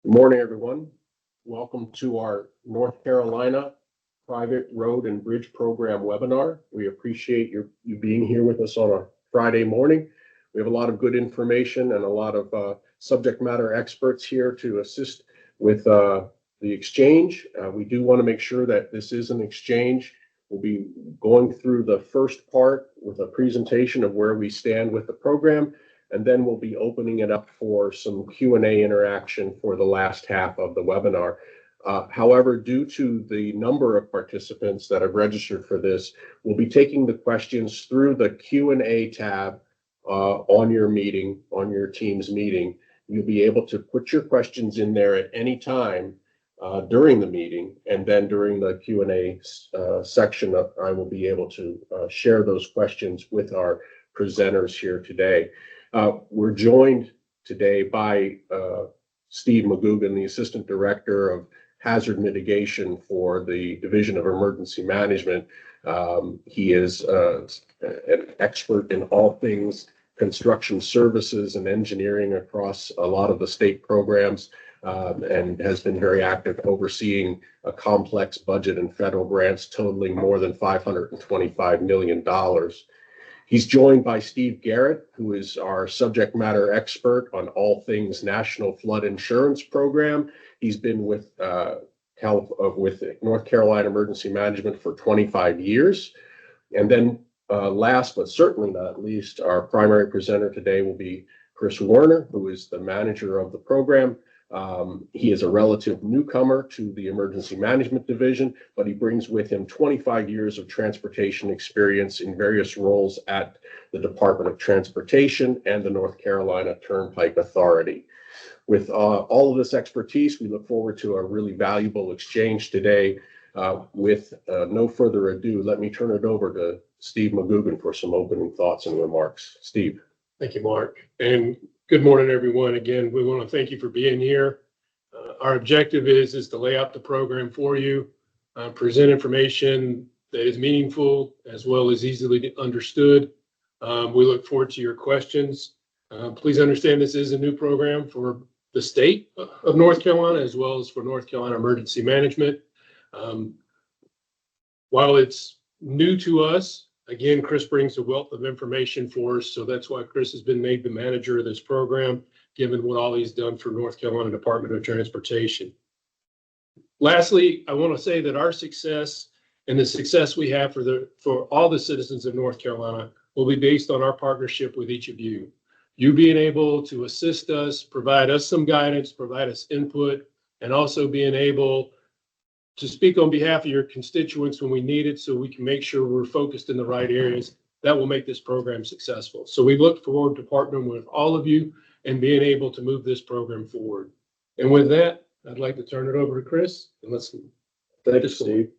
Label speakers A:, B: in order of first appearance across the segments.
A: Good morning, everyone. Welcome to our North Carolina Private Road and Bridge Program webinar. We appreciate you being here with us on a Friday morning. We have a lot of good information and a lot of subject matter experts here to assist with the exchange. We do want to make sure that this is an exchange. We'll be going through the first part with a presentation of where we stand with the program, and then we'll be opening it up for some Q&A interaction for the last half of the webinar. However, due to the number of participants that have registered for this, we'll be taking the questions through the Q&A tab on your Teams meeting. You'll be able to put your questions in there at any time during the meeting, and then during the Q&A section, I will be able to share those questions with our presenters here today. We're joined today by Steve McGugan, the Assistant Director of Hazard Mitigation for the Division of Emergency Management. He is an expert in all things construction services and engineering across a lot of the state programs, and has been very active overseeing a complex budget and federal grants totaling more than $525 million. He's joined by Steve Garrett, who is our subject matter expert on all things National Flood Insurance Program. He's been with North Carolina Emergency Management for 25 years. And then last but certainly not least, our primary presenter today will be Chris Warner, who is the manager of the program. He is a relative newcomer to the Emergency Management Division, but he brings with him 25 years of transportation experience in various roles at the Department of Transportation and the North Carolina Turnpike Authority. With all of this expertise, we look forward to a really valuable exchange today. With no further ado, let me turn it over to Steve McGugan for some opening thoughts and remarks. Steve.
B: Thank you, Mark. And good morning, everyone. Again, we want to thank you for being here. Our objective is to lay out the program for you, present information that is meaningful as well as easily understood. We look forward to your questions. Please understand this is a new program for the state of North Carolina as well as for North Carolina Emergency Management. While it's new to us, again, Chris brings a wealth of information for us, so that's why Chris has been made the manager of this program, given what all he's done for North Carolina Department of Transportation. Lastly, I want to say that our success and the success we have for all the citizens of North Carolina will be based on our partnership with each of you. You being able to assist us, provide us some guidance, provide us input, and also being able to speak on behalf of your constituents when we need it so we can make sure we're focused in the right areas. That will make this program successful. So we look forward to partnering with all of you and being able to move this program forward. And with that, I'd like to turn it over to Chris. And
A: Thank you, Steve.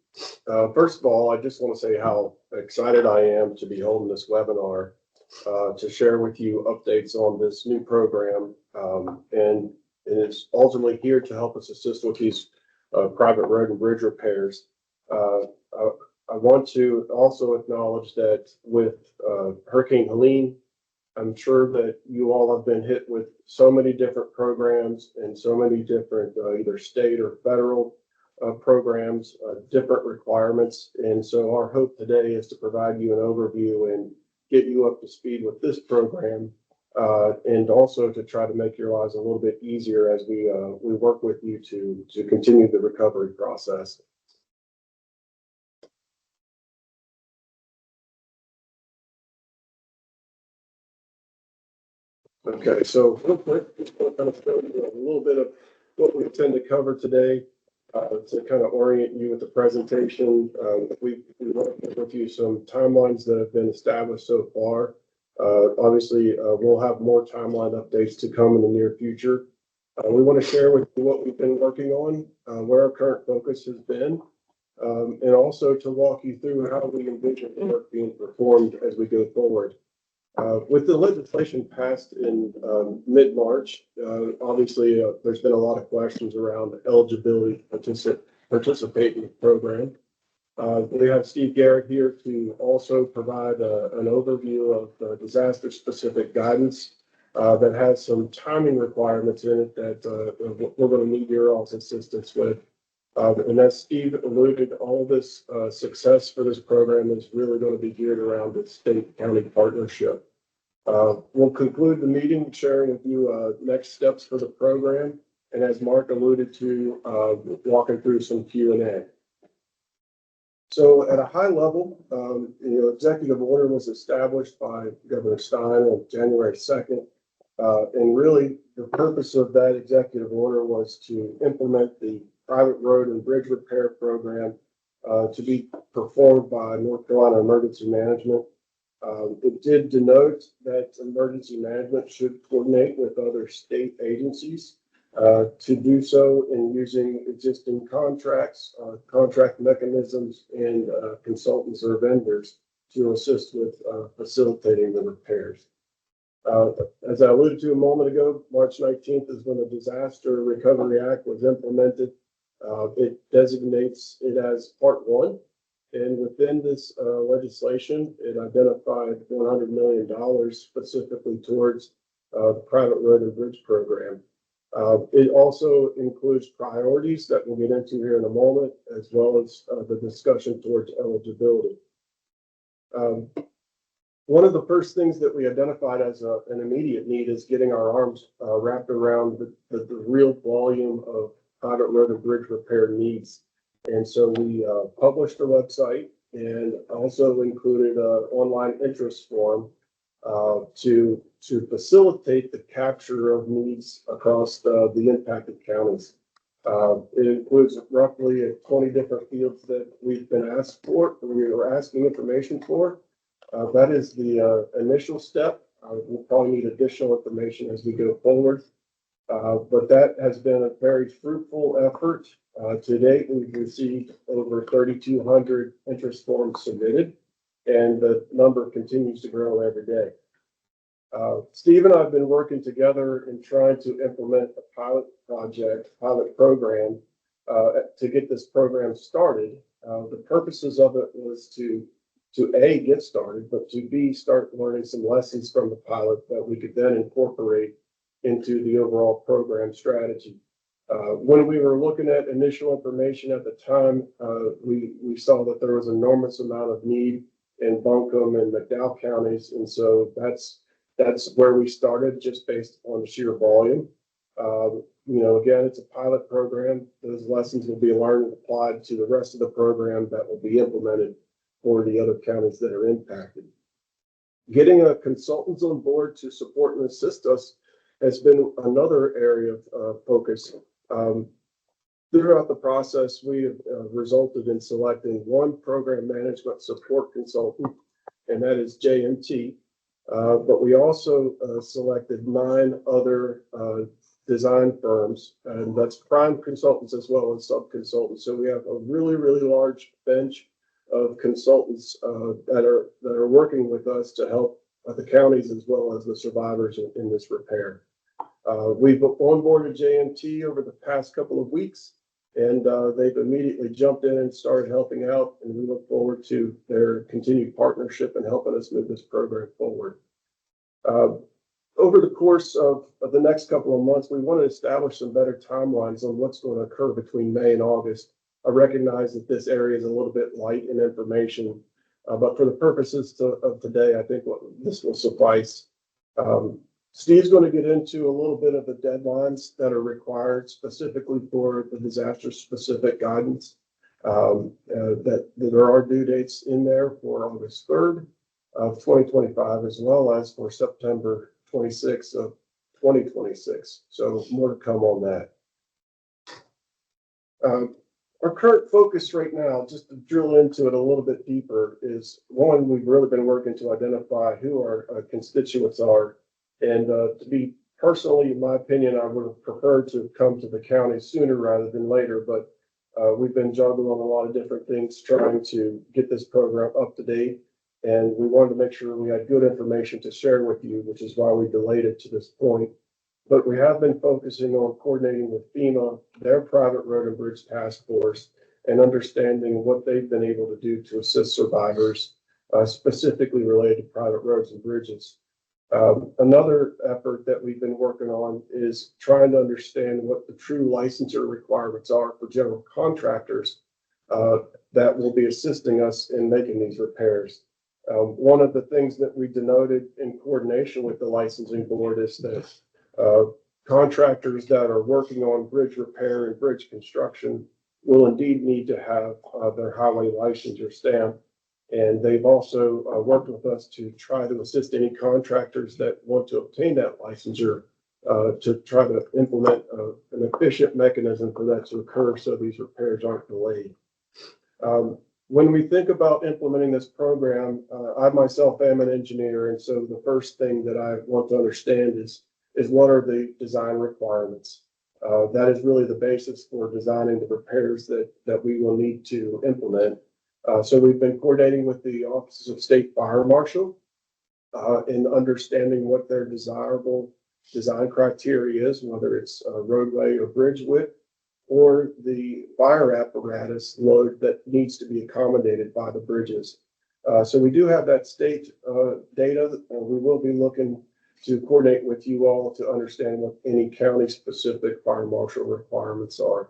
A: First of all, I just want to say how excited I am to be holding this webinar to share with you updates on this new program. And it's ultimately here to help us assist with these private road and bridge repairs. I want to also acknowledge that with Hurricane Helene, I'm sure that you all have been hit with so many different programs and so many different either state or federal programs, different requirements. And so our hope today is to provide you an overview and get you up to speed with this program, and also to try to make your lives a little bit easier as we work with you to continue the recovery process. Okay, so real quick, I'm going to show you a little bit of what we intend to cover today to kind of orient you with the presentation. We want to give you some timelines that have been established so far. Obviously, we'll have more timeline updates to come in the near future. We want to share with you what we've been working on, where our current focus has been, and also to walk you through how we envision the work being performed as we go forward. With the legislation passed in mid-March, obviously there's been a lot of questions around eligibility to participate in the program. We have Steve Garrett here to also provide an overview of the disaster-specific guidance that has some timing requirements in it that we're going to need your all's assistance with. And as Steve alluded, all of this success for this program is really going to be geared around the state-county partnership. We'll conclude the meeting sharing with you next steps for the program, and as Mark alluded to, walking through some Q&A. So at a high level, executive order was established by Governor Stein on January 2nd. And really the purpose of that executive order was to implement the private road and bridge repair program to be performed by North Carolina Emergency Management. It did denote that emergency management should coordinate with other state agencies to do so in using existing contracts, contract mechanisms, and consultants or vendors to assist with facilitating the repairs. As I alluded to a moment ago, March 19th is when the Disaster Recovery Act was implemented. It designates it as Part 1. And within this legislation, it identified $100 million specifically towards the private road and bridge program. It also includes priorities that we'll get into here in a moment, as well as the discussion towards eligibility. One of the first things that we identified as an immediate need is getting our arms wrapped around the real volume of private road and bridge repair needs. And so we published a website and also included an online interest form to facilitate the capture of needs across the impacted counties. It includes roughly 20 different fields that we've been asked for, we were asking information for. That is the initial step. We'll probably need additional information as we go forward. But that has been a very fruitful effort. To date, we've received over 3,200 interest forms submitted, and the number continues to grow every day. Steve and I have been working together in trying to implement a pilot program to get this program started. The purposes of it was to A, get started, but to B, start learning some lessons from the pilot that we could then incorporate into the overall program strategy. When we were looking at initial information at the time, we saw that there was an enormous amount of need in Buncombe and McDowell counties, and so that's where we started, just based on the sheer volume. Again, it's a pilot program. Those lessons will be learned and applied to the rest of the program that will be implemented for the other counties that are impacted. Getting consultants on board to support and assist us has been another area of focus. Throughout the process, we have resulted in selecting one program management support consultant, and that is JMT. But we also selected 9 other design firms, and that's prime consultants as well as sub-consultants. So we have a really, really large bench of consultants that are working with us to help the counties as well as the survivors in this repair. We've onboarded JMT over the past couple of weeks, and they've immediately jumped in and started helping out, and we look forward to their continued partnership and helping us move this program forward. Over the course of the next couple of months, we want to establish some better timelines on what's going to occur between May and August. I recognize that this area is a little bit light in information, but for the purposes of today, I think this will suffice. Steve's going to get into a little bit of the deadlines that are required specifically for the disaster-specific guidance. That there are due dates in there for August 3rd of 2025, as well as for September 26th of 2026. So more to come on that. Our current focus right now, just to drill into it a little bit deeper, is one, we've really been working to identify who our constituents are. And to be personally, in my opinion, I would have preferred to come to the county sooner rather than later, but we've been juggling on a lot of different things trying to get this program up to date. And we wanted to make sure we had good information to share with you, which is why we delayed it to this point. But we have been focusing on coordinating with FEMA, their private road and bridge task force, and understanding what they've been able to do to assist survivors, specifically related to private roads and bridges. Another effort that we've been working on is trying to understand what the true licensure requirements are for general contractors that will be assisting us in making these repairs. One of the things that we denoted in coordination with the licensing board is that contractors that are working on bridge repair and bridge construction will indeed need to have their highway licensure stamp. And they've also worked with us to try to assist any contractors that want to obtain that licensure to try to implement an efficient mechanism for that to occur so these repairs aren't delayed. When we think about implementing this program, I myself am an engineer, and so the first thing that I want to understand is what are the design requirements? That is really the basis for designing the repairs that we will need to implement. So we've been coordinating with the Offices of State Fire Marshal in understanding what their desirable design criteria is, whether it's a roadway or bridge width, or the fire apparatus load that needs to be accommodated by the bridges. So we do have that state data. We will be looking to coordinate with you all to understand what any county-specific fire marshal requirements are.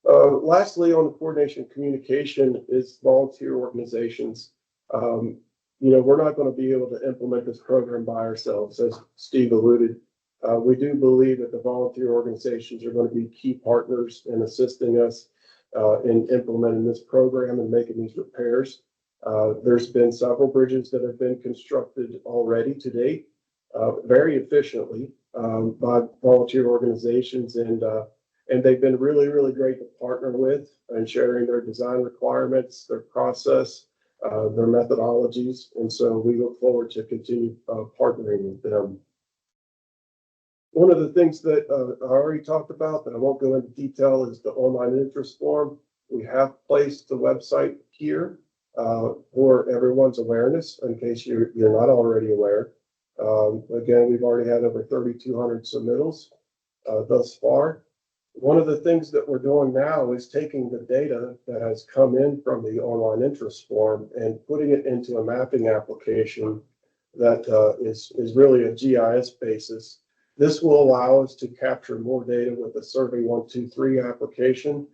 A: Lastly, on the coordination communication is volunteer organizations. We're not going to be able to implement this program by ourselves, as Steve alluded. We do believe that the volunteer organizations are going to be key partners in assisting us in implementing this program and making these repairs. There's been several bridges that have been constructed already to date very efficiently by volunteer organizations, and they've been really, really great to partner with and sharing their design requirements, their process, their methodologies. And so we look forward to continue partnering with them. One of the things that I already talked about that I won't go into detail is the online interest form. We have placed the website here for everyone's awareness in case you're not already aware. Again, we've already had over 3,200 submittals thus far. One of the things that we're doing now is taking the data that has come in from the online interest form and putting it into a mapping application that is really a GIS basis. This will allow us to capture more data with the Survey 123 application.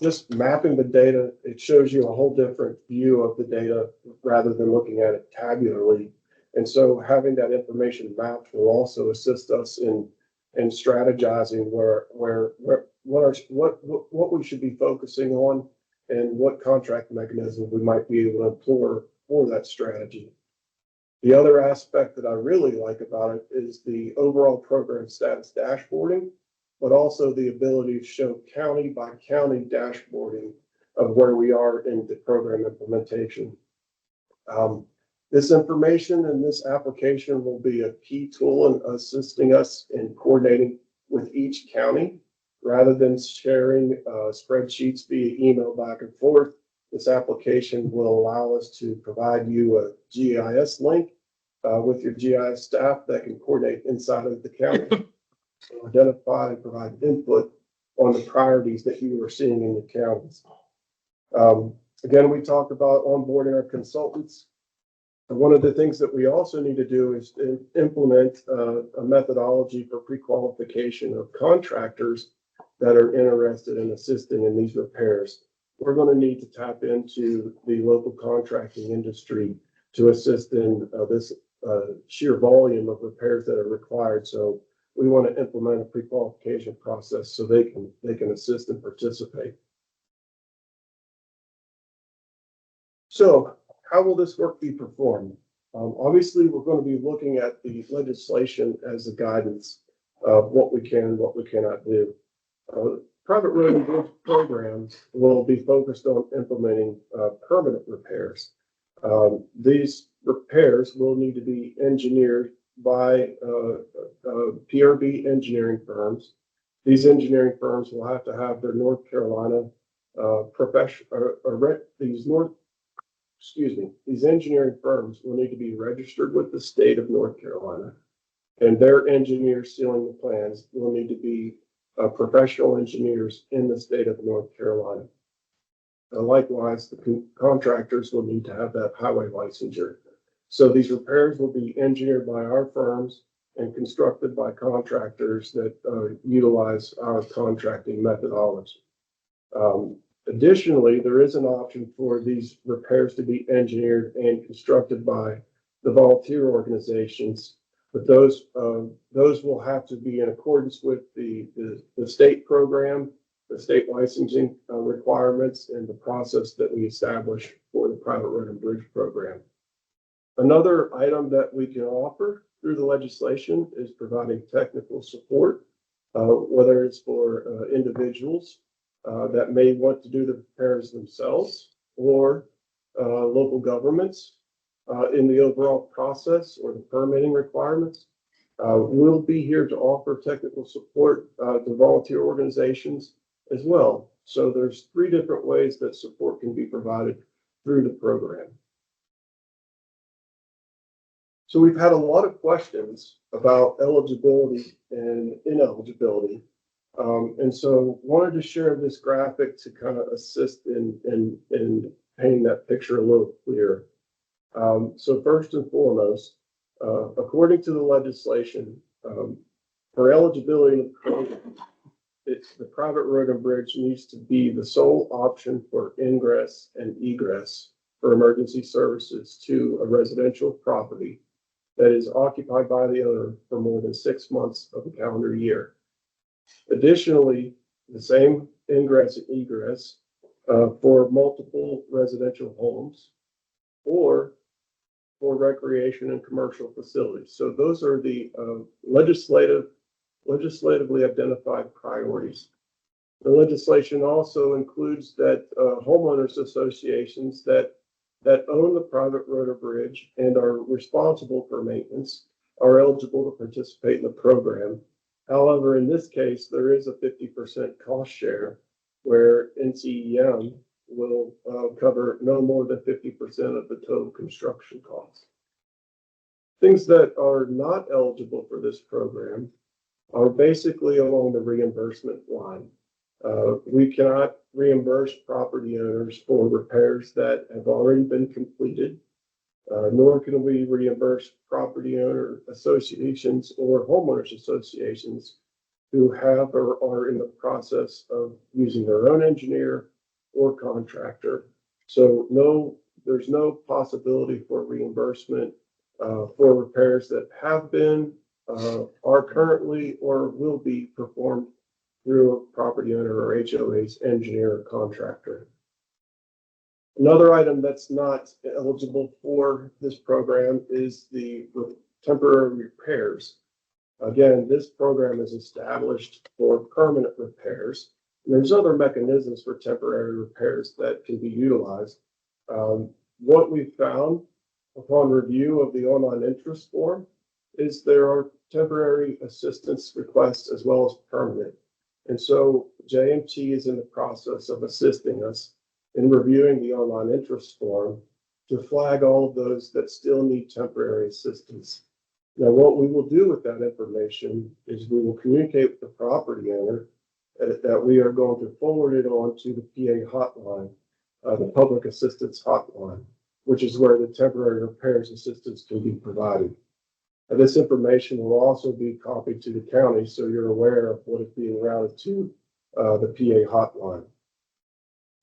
A: Just mapping the data, it shows you a whole different view of the data rather than looking at it tabularly. And so having that information mapped will also assist us in strategizing what we should be focusing on and what contract mechanism we might be able to employ for that strategy. The other aspect that I really like about it is the overall program status dashboarding, but also the ability to show county by county dashboarding of where we are in the program implementation. This information and this application will be a key tool in assisting us in coordinating with each county rather than sharing spreadsheets via email back and forth. This application will allow us to provide you a GIS link with your GIS staff that can coordinate inside of the county, to identify and provide input on the priorities that you are seeing in the counties. Again, we talked about onboarding our consultants. And one of the things that we also need to do is to implement a methodology for pre-qualification of contractors that are interested in assisting in these repairs. We're going to need to tap into the local contracting industry to assist in this sheer volume of repairs that are required. So we want to implement a pre-qualification process so they can assist and participate. So how will this work be performed? Obviously, we're going to be looking at the legislation as a guidance of what we can and what we cannot do. Private road and bridge programs will be focused on implementing permanent repairs. These repairs will need to be engineered by PRB engineering firms. These engineering firms will have to have their North Carolina these engineering firms will need to be registered with the state of North Carolina, and their engineers sealing the plans will need to be professional engineers in the state of North Carolina. Likewise, the contractors will need to have that highway licensure. So these repairs will be engineered by our firms and constructed by contractors that utilize our contracting methodology. Additionally, there is an option for these repairs to be engineered and constructed by the volunteer organizations, but those will have to be in accordance with the state program, the state licensing requirements, and the process that we establish for the private road and bridge program. Another item that we can offer through the legislation is providing technical support, whether it's for individuals that may want to do the repairs themselves or local governments in the overall process or the permitting requirements. We'll be here to offer technical support to volunteer organizations as well. So there's 3 different ways that support can be provided through the program. So we've had a lot of questions about eligibility and ineligibility. And so wanted to share this graphic to kind of assist in painting that picture a little clearer. So first and foremost, according to the legislation, for eligibility in the program, the private road and bridge needs to be the sole option for ingress and egress for emergency services to a residential property that is occupied by the owner for more than 6 months of the calendar year. Additionally, the same ingress and egress for multiple residential homes or for recreation and commercial facilities. So those are the legislatively identified priorities. The legislation also includes that homeowners associations that own the private road or bridge and are responsible for maintenance are eligible to participate in the program. However, in this case, there is a 50% cost share where NCEM will cover no more than 50% of the total construction costs. Things that are not eligible for this program are basically along the reimbursement line. We cannot reimburse property owners for repairs that have already been completed, nor can we reimburse property owner associations or homeowners associations who have or are in the process of using their own engineer or contractor. So there's no possibility for reimbursement for repairs that have been, are currently, or will be performed through a property owner or HOA's engineer or contractor. Another item that's not eligible for this program is the temporary repairs. Again, this program is established for permanent repairs. And there's other mechanisms for temporary repairs that can be utilized. What we found upon review of the online interest form is there are temporary assistance requests as well as permanent. And so JMT is in the process of assisting us in reviewing the online interest form to flag all of those that still need temporary assistance. Now, what we will do with that information is we will communicate with the property owner that we are going to forward it on to the PA hotline, the public assistance hotline, which is where the temporary repairs assistance can be provided. This information will also be copied to the county so you're aware of what is being routed to the PA hotline.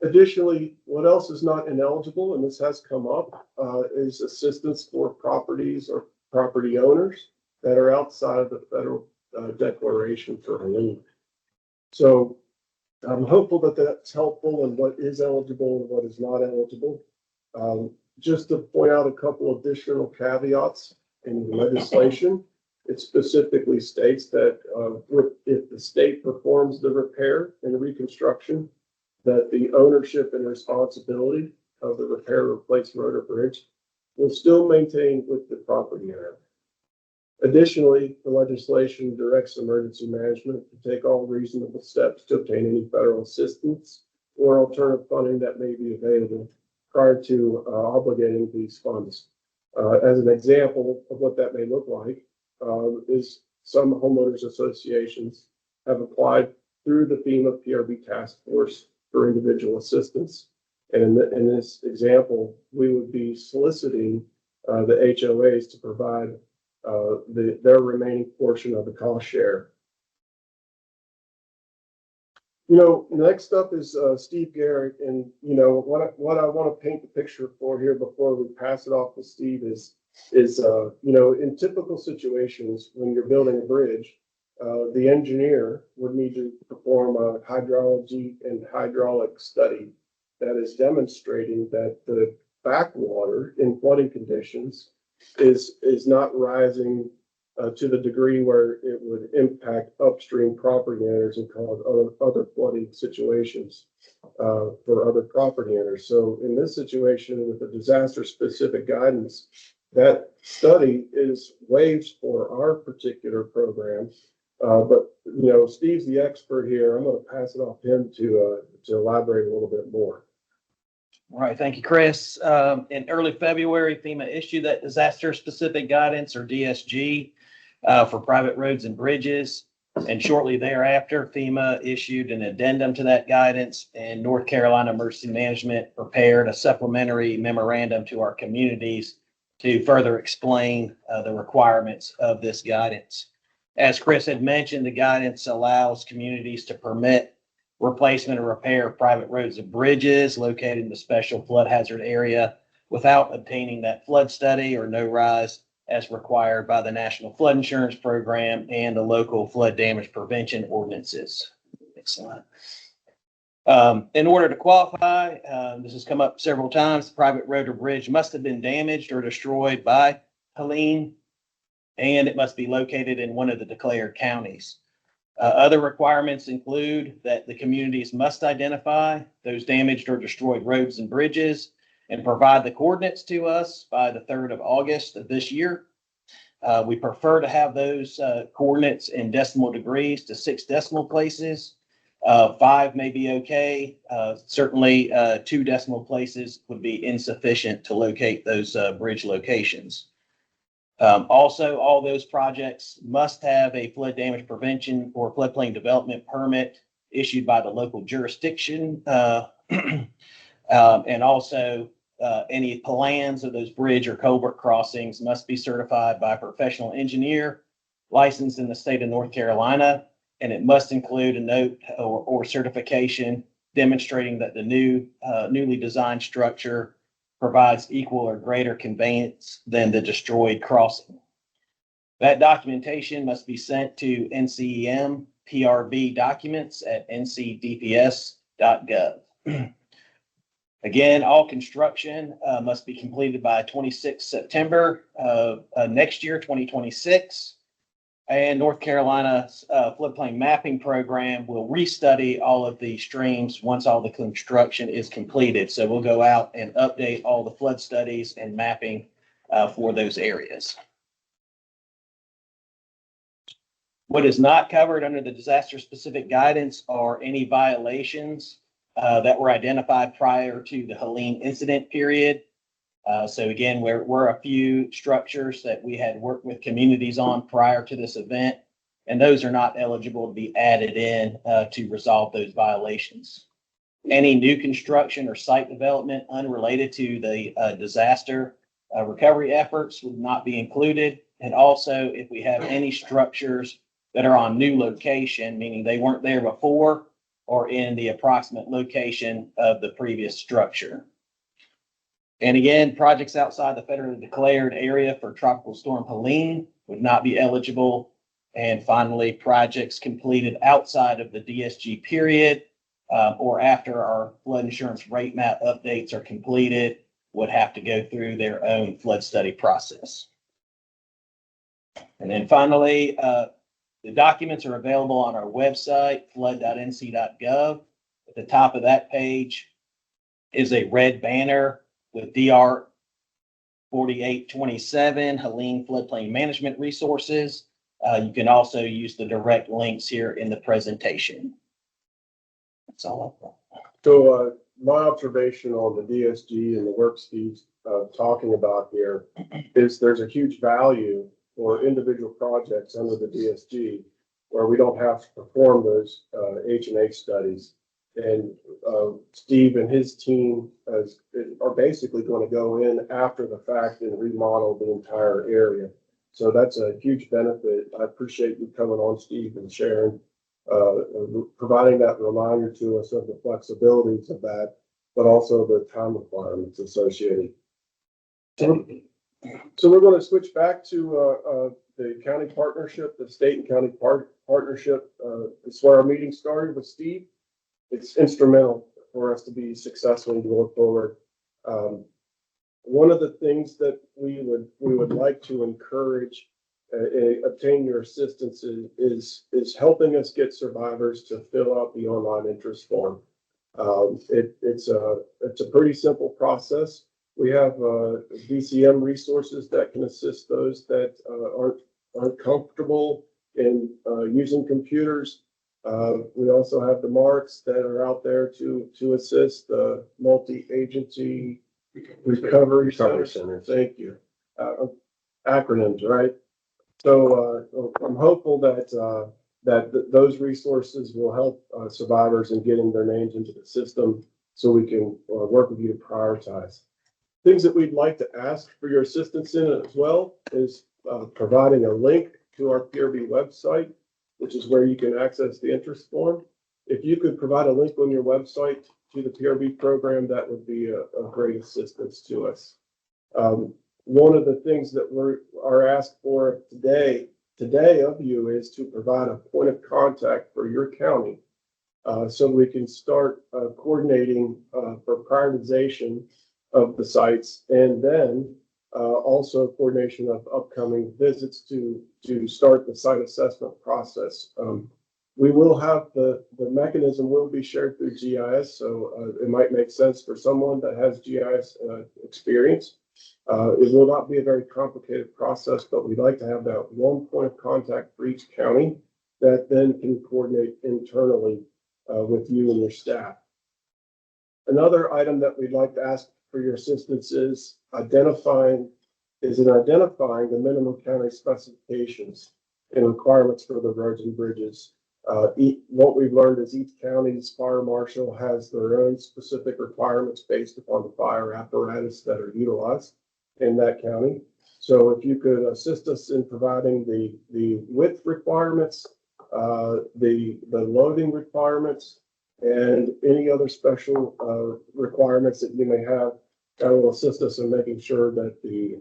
A: Additionally, what else is not ineligible, and this has come up, is assistance for properties or property owners that are outside of the federal declaration for a lien. So I'm hopeful that that's helpful in what is eligible and what is not eligible. Just to point out a couple additional caveats in the legislation, it specifically states that if the state performs the repair and reconstruction, that the ownership and responsibility of the repair, replace road or bridge will still maintain with the property owner. Additionally, the legislation directs emergency management to take all reasonable steps to obtain any federal assistance or alternative funding that may be available prior to obligating these funds. As an example of what that may look like is some homeowners associations have applied through the FEMA PRB task force for individual assistance. And in this example, we would be soliciting the HOAs to provide their remaining portion of the cost share. Next up is Steve Garrett, and what I want to paint the picture for here before we pass it off to Steve is in typical situations when you're building a bridge, the engineer would need to perform a hydrology and hydraulic study that is demonstrating that the backwater in flooding conditions is not rising to the degree where it would impact upstream property owners and cause other flooding situations for other property owners. So in this situation with the disaster-specific guidance, that study is waived for our particular program. But Steve's the expert here. I'm going to pass it off to him to elaborate a little bit more.
C: All right, thank you, Chris. In early February, FEMA issued that disaster-specific guidance, or DSG, for private roads and bridges. And shortly thereafter, FEMA issued an addendum to that guidance, and North Carolina Emergency Management prepared a supplementary memorandum to our communities to further explain the requirements of this guidance. As Chris had mentioned, the guidance allows communities to permit replacement or repair of private roads and bridges located in the special flood hazard area without obtaining that flood study or no rise as required by the National Flood Insurance Program and the local flood damage prevention ordinances. Excellent. In order to qualify, this has come up several times, the private road or bridge must have been damaged or destroyed by Helene, and it must be located in one of the declared counties. Other requirements include that the communities must identify those damaged or destroyed roads and bridges and provide the coordinates to us by the 3rd of August of this year. We prefer to have those coordinates in decimal degrees to 6 decimal places. 5 may be okay. Certainly 2 decimal places would be insufficient to locate those bridge locations. Also, all those projects must have a flood damage prevention or floodplain development permit issued by the local jurisdiction. And also, any plans of those bridge or culvert crossings must be certified by a professional engineer licensed in the state of North Carolina, and it must include a note or certification demonstrating that the newly designed structure provides equal or greater conveyance than the destroyed crossing. That documentation must be sent to NCEM PRB documents at ncdps.gov. Again, all construction must be completed by 26 September of next year, 2026. And North Carolina's floodplain mapping program will restudy all of the streams once all the construction is completed. So we'll go out and update all the flood studies and mapping for those areas. What is not covered under the disaster-specific guidance are any violations that were identified prior to the Helene incident period. So again, we're a few structures that we had worked with communities on prior to this event, and those are not eligible to be added in to resolve those violations. Any new construction or site development unrelated to the disaster recovery efforts would not be included. And also, if we have any structures that are on new location, meaning they weren't there before or in the approximate location of the previous structure. And again, projects outside the federally declared area for Tropical Storm Helene would not be eligible. And finally, projects completed outside of the DSG period or after our flood insurance rate map updates are completed would have to go through their own flood study process. And then finally, the documents are available on our website, flood.nc.gov. At the top of that page is a red banner with DR 4827, Helene Floodplain Management Resources. You can also use the direct links here in the presentation. That's all I've got.
A: So my observation on the DSG and the work Steve's talking about here is there's a huge value for individual projects under the DSG where we don't have to perform those H&H studies. And Steve and his team are basically going to go in after the fact and remodel the entire area. So that's a huge benefit. I appreciate you coming on, Steve, and sharing, providing that reminder to us of the flexibilities of that, but also the time requirements associated. So we're going to switch back to the county partnership, the state and county partnership. It's where our meeting started with Steve. It's instrumental for us to be successful going forward. One of the things that we would like to encourage, obtain your assistance is helping us get survivors to fill out the online interest form. It's a pretty simple process. We have NCEM resources that can assist those that aren't comfortable in using computers. We also have the marks that are out there to assist the multi-agency recovery center. Thank you. Acronyms, right? So I'm hopeful that those resources will help survivors in getting their names into the system so we can work with you to prioritize. Things that we'd like to ask for your assistance in as well is providing a link to our PRB website, which is where you can access the interest form. If you could provide a link on your website to the PRB program, that would be a great assistance to us. One of the things that are asked for today of you is to provide a point of contact for your county so we can start coordinating for prioritization of the sites, and then also coordination of upcoming visits to start the site assessment process. We will have the mechanism will be shared through GIS, so it might make sense for someone that has GIS experience. It will not be a very complicated process, but we'd like to have that one point of contact for each county that then can coordinate internally with you and your staff. Another item that we'd like to ask for your assistance is identifying the minimum county specifications and requirements for the roads and bridges. What we've learned is each county's fire marshal has their own specific requirements based upon the fire apparatus that are utilized in that county. So if you could assist us in providing the width requirements, the loading requirements, and any other special requirements that you may have, that will assist us in making sure that the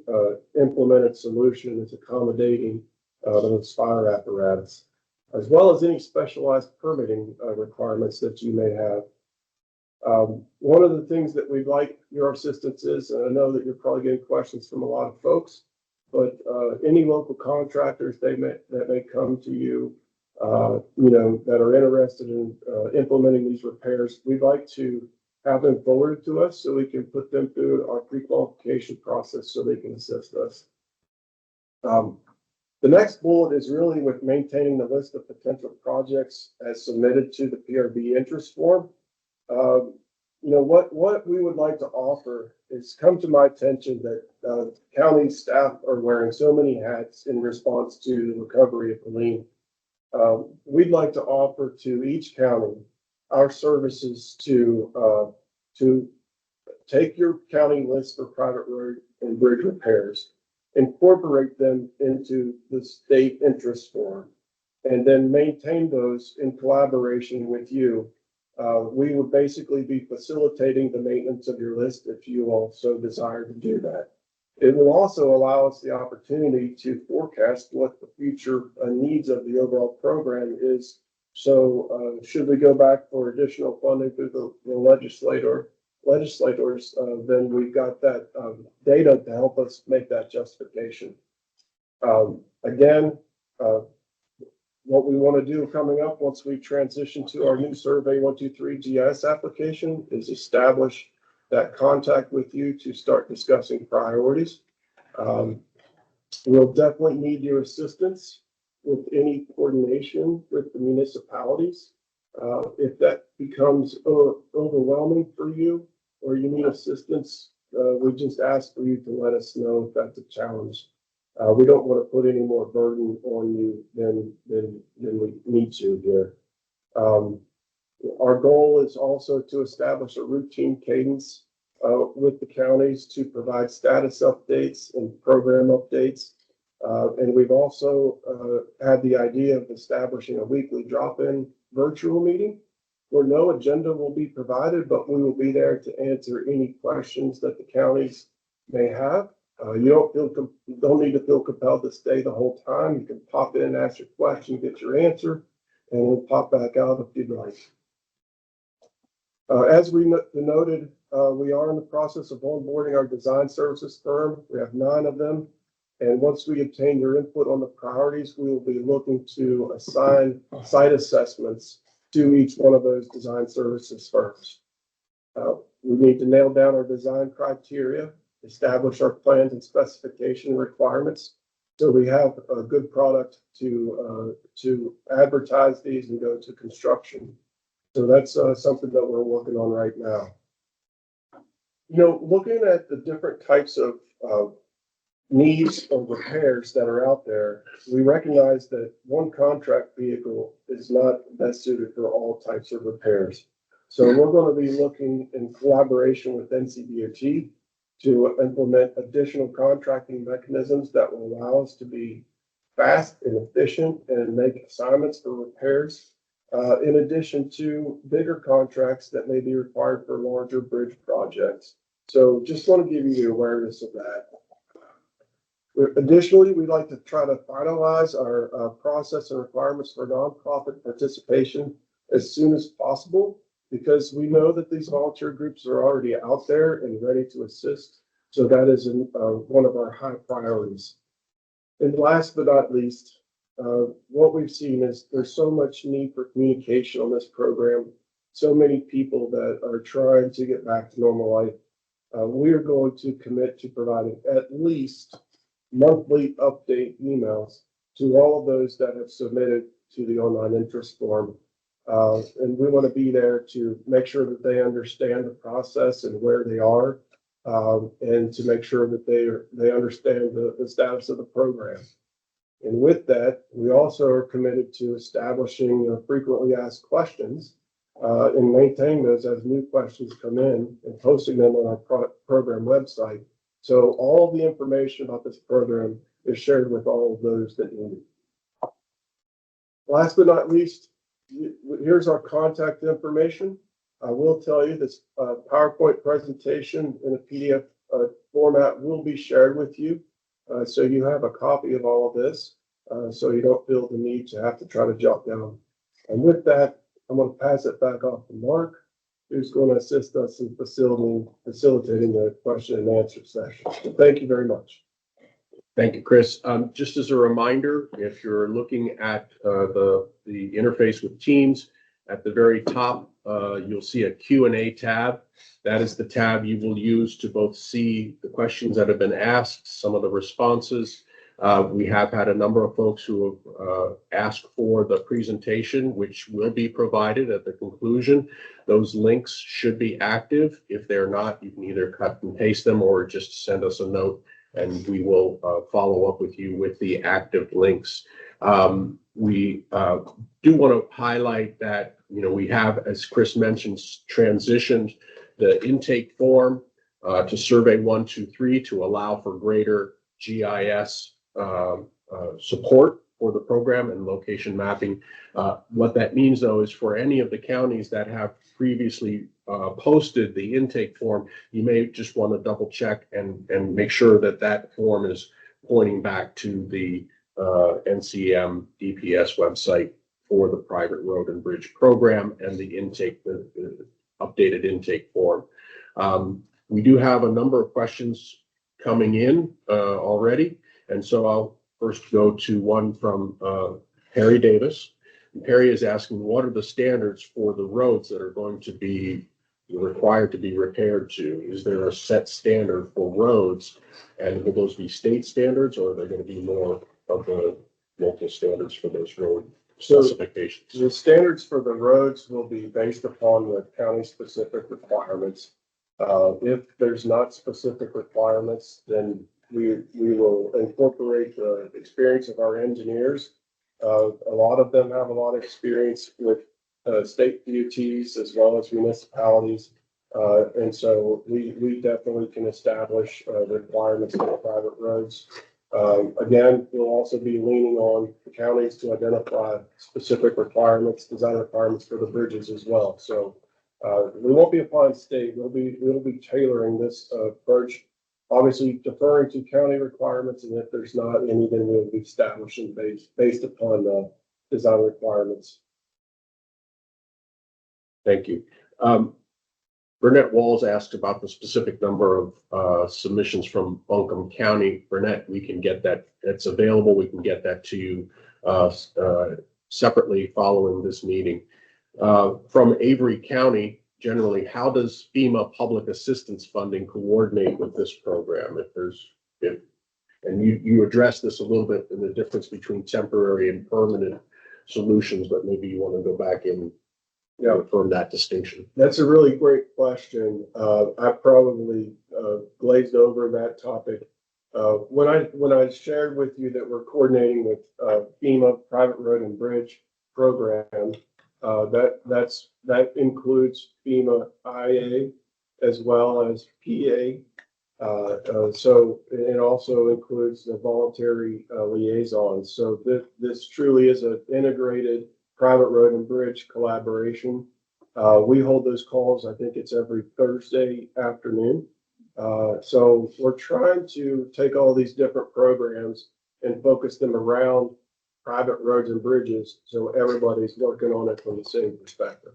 A: implemented solution is accommodating those fire apparatus, as well as any specialized permitting requirements that you may have. One of the things that we'd like your assistance is, and I know that you're probably getting questions from a lot of folks, but any local contractors that may come to you, that are interested in implementing these repairs, we'd like to have them forwarded to us so we can put them through our pre-qualification process so they can assist us. The next bullet is really with maintaining the list of potential projects as submitted to the PRB interest form. What we would like to offer is come to my attention that county staff are wearing so many hats in response to the recovery of the lien. We'd like to offer to each county our services to take your county list for private road and bridge repairs, incorporate them into the state interest form, and then maintain those in collaboration with you. We would basically be facilitating the maintenance of your list if you also desire to do that. It will also allow us the opportunity to forecast what the future needs of the overall program is. So should we go back for additional funding through the legislators, then we've got that data to help us make that justification. Again, what we want to do coming up once we transition to our new Survey 123 GIS application is establish that contact with you to start discussing priorities. We'll definitely need your assistance with any coordination with the municipalities. If that becomes overwhelming for you or you need assistance, we just ask for you to let us know if that's a challenge. We don't want to put any more burden on you than we need to here.
D: Our goal is also to establish a routine cadence with the counties to provide status updates and program updates. And we've also had the idea of establishing a weekly drop-in virtual meeting where no agenda will be provided, but we will be there to answer any questions that the counties may have. You don't need to feel compelled to stay the whole time. You can pop in, ask your question, get your answer, and then pop back out if you'd like. As we noted, we are in the process of onboarding our design services firm. We have 9 of them. And once we obtain your input on the priorities, we will be looking to assign site assessments to each one of those design services firms. We need to nail down our design criteria, establish our plans and specification requirements, so we have a good product to advertise these and go to construction. So that's something that we're working on right now. Looking at the different types of needs or repairs that are out there, we recognize that one contract vehicle is not best suited for all types of repairs. So we're going to be looking in collaboration with NCDOT to implement additional contracting mechanisms that will allow us to be fast and efficient and make assignments for repairs, in addition to bigger contracts that may be required for larger bridge projects. So just want to give you the awareness of that. Additionally, we'd like to try to finalize our process and requirements for nonprofit participation as soon as possible, because we know that these volunteer groups are already out there and ready to assist. So that is one of our high priorities. And last but not least, what we've seen is there's so much need for communication on this program. So many people that are trying to get back to normal life. We are going to commit to providing at least monthly update emails to all of those that have submitted to the online interest form. And we want to be there to make sure that they understand the process and where they are, and to make sure that they understand the status of the program. And with that, we also are committed to establishing frequently asked questions and maintaining those as new questions come in and posting them on our program website. So all the information about this program is shared with all of those that need it. Last but not least, here's our contact information. I will tell you this PowerPoint presentation in a PDF format will be shared with you. So you have a copy of all of this, so you don't feel the need to have to try to jot down. And with that, I'm going to pass it back off to Mark, who's going to assist us in facilitating the question and answer session. So thank you very much.
A: Thank you, Chris. Just as a reminder, if you're looking at the interface with Teams, at the very top, you'll see a Q&A tab. That is the tab you will use to both see the questions that have been asked, some of the responses. We have had a number of folks who have asked for the presentation, which will be provided at the conclusion. Those links should be active. If they're not, you can either cut and paste them or just send us a note and we will follow up with you with the active links. We do want to highlight that, we have, as Chris mentioned, transitioned the intake form to Survey 123 to allow for greater GIS support for the program and location mapping. What that means, though, is for any of the counties that have previously posted the intake form, you may just want to double check and make sure that that form is pointing back to the NCEM DPS website for the private road and bridge program and the updated intake form. We do have a number of questions coming in already. And so I'll first go to one from Perry Davis. And Perry is asking, what are the standards for the roads that are going to be required to be repaired to? Is there a set standard for roads? And will those be state standards, or are there going to be more of the local standards for those road specifications?
D: The standards for the roads will be based upon the county specific requirements. If there's not specific requirements, then we will incorporate the experience of our engineers. A lot of them have a lot of experience with state DOTs as well as municipalities. And so we definitely can establish the requirements for private roads. Again, we'll also be leaning on the counties to identify specific requirements, design requirements for the bridges as well. So we won't be applying state. We'll be tailoring this approach, obviously deferring to county requirements, and if there's not any, then we'll be establishing based upon the design requirements.
A: Thank you. Burnett Walls asked about the specific number of submissions from Buncombe County. Burnett, we can get that. It's available. We can get that to you separately following this meeting. From Avery County, generally, how does FEMA public assistance funding coordinate with this program? And you addressed this a little bit in the difference between temporary and permanent solutions, but maybe you want to go back and affirm that distinction.
D: That's a really great question. I probably glazed over that topic. When I shared with you that we're coordinating with FEMA Private Road and Bridge program, that includes FEMA IA as well as PA. So it also includes the voluntary liaisons. So this truly is an integrated private road and bridge collaboration. We hold those calls. I think it's every Thursday afternoon. So we're trying to take all these different programs and focus them around private roads and bridges, so everybody's working on it from the same perspective.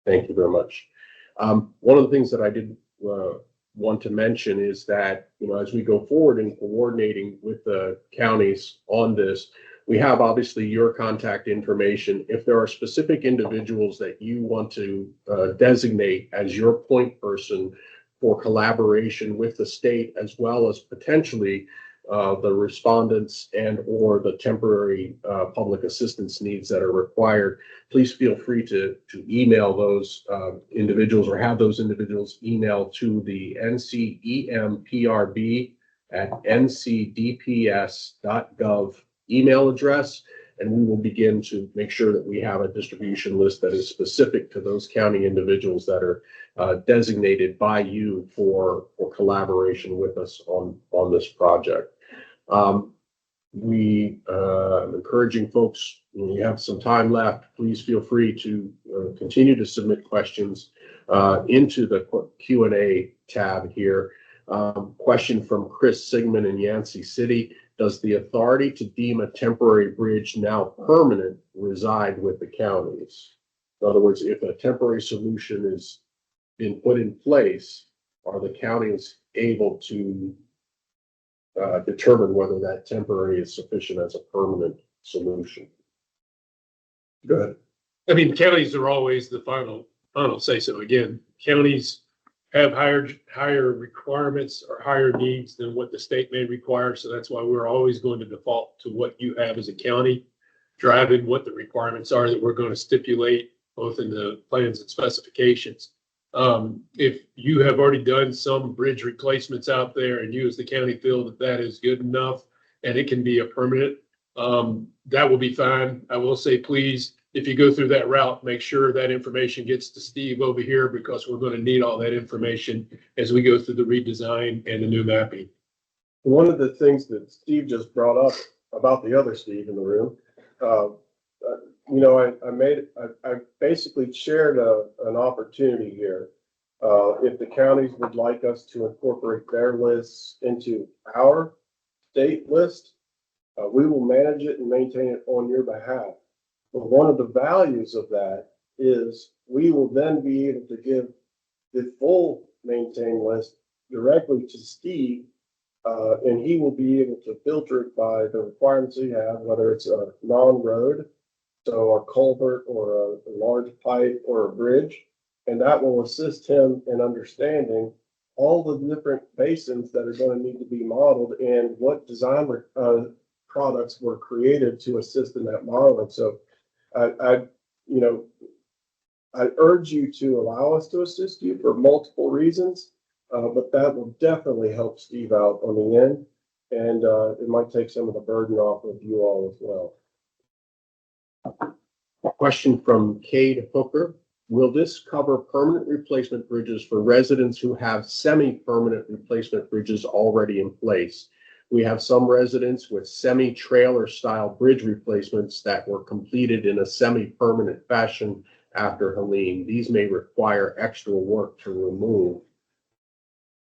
A: Thank you very much. One of the things that I did want to mention is that, as we go forward in coordinating with the counties on this, we have obviously your contact information. If there are specific individuals that you want to designate as your point person for collaboration with the state, as well as potentially the respondents and or the temporary public assistance needs that are required, please feel free to email those individuals or have those individuals email to the NCEM PRB at ncdps.gov email address, and we will begin to make sure that we have a distribution list that is specific to those county individuals that are designated by you for collaboration with us on this project. I'm encouraging folks, when you have some time left, please feel free to continue to submit questions into the Q&A tab here. Question from Chris Sigmund in Yancey City. Does the authority to deem a temporary bridge now permanent reside with the counties? In other words, if a temporary solution is been put in place, are the counties able to determine whether that temporary is sufficient as a permanent solution?
D: Good.
B: I mean, counties are always the final say so. Again, counties have higher requirements or higher needs than what the state may require. So that's why we're always going to default to what you have as a county, driving what the requirements are that we're going to stipulate both in the plans and specifications. If you have already done some bridge replacements out there and you as the county feel that that is good enough and it can be a permanent, that will be fine. I will say, please, if you go through that route, make sure that information gets to Steve over here, because we're going to need all that information as we go through the redesign and the new mapping.
D: One of the things that Steve just brought up about the other Steve in the room, I basically shared an opportunity here. If the counties would like us to incorporate their lists into our state list, we will manage it and maintain it on your behalf. But one of the values of that is we will then be able to give the full maintained list directly to Steve, and he will be able to filter it by the requirements he has, whether it's a non-road, so a culvert or a large pipe or a bridge, and that will assist him in understanding all the different basins that are going to need to be modeled and what design products were created to assist in that modeling. So I urge you to allow us to assist you for multiple reasons, but that will definitely help Steve out on the end, and it might take some of the burden off of you all as well.
A: A question from Cade Hooker. Will this cover permanent replacement bridges for residents who have semi-permanent replacement bridges already in place? We have some residents with semi-trailer style bridge replacements that were completed in a semi-permanent fashion after Helene. These may require extra work to remove.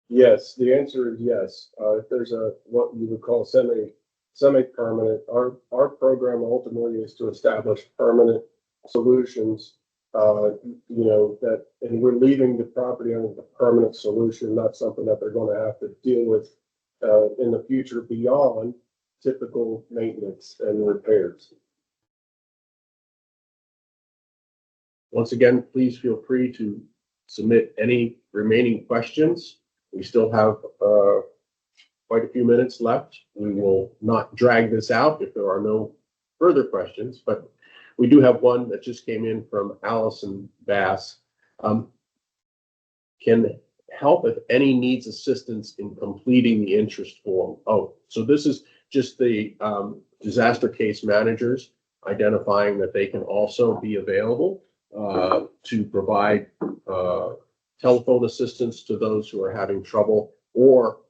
D: Yes, the answer is yes. If there's a, what you would call semi-permanent, our program ultimately is to establish permanent solutions. That, and we're leaving the property owner the permanent solution, not something that they're going to have to deal with in the future beyond typical maintenance and repairs.
A: Once again, please feel free to submit any remaining questions. We still have quite a few minutes left. We will not drag this out if there are no further questions, but we do have one that just came in from Allison Bass. Can help if any needs assistance in completing the interest form. Oh, so this is just the disaster case managers identifying that they can also be available to provide telephone assistance to those who are having trouble, or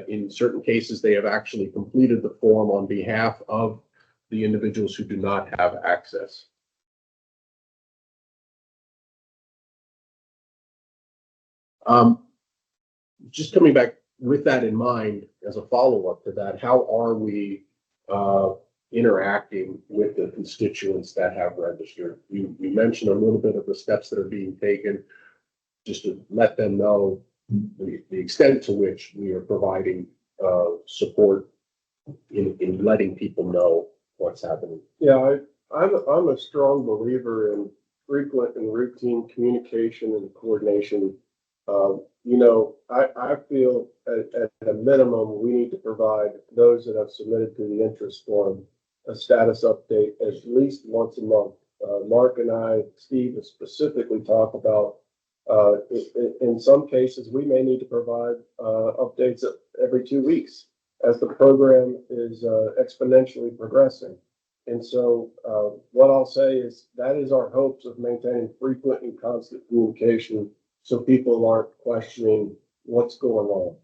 A: in certain cases, they have actually completed the form on behalf of the individuals who do not have access. Just coming back with that in mind, as a follow-up to that, how are we interacting with the constituents that have registered? You mentioned a little bit of the steps that are being taken, just to let them know the extent to which we are providing support in letting people know what's happening.
D: Yeah, I'm a strong believer in frequent and routine communication and coordination. I feel at a minimum, we need to provide those that have submitted to the interest form a status update at least once a month. Mark and I, Steve, specifically talk about, in some cases, we may need to provide updates every 2 weeks as the program is exponentially progressing. And so what I'll say is that is our hopes of maintaining frequent and constant communication so people aren't questioning what's going on.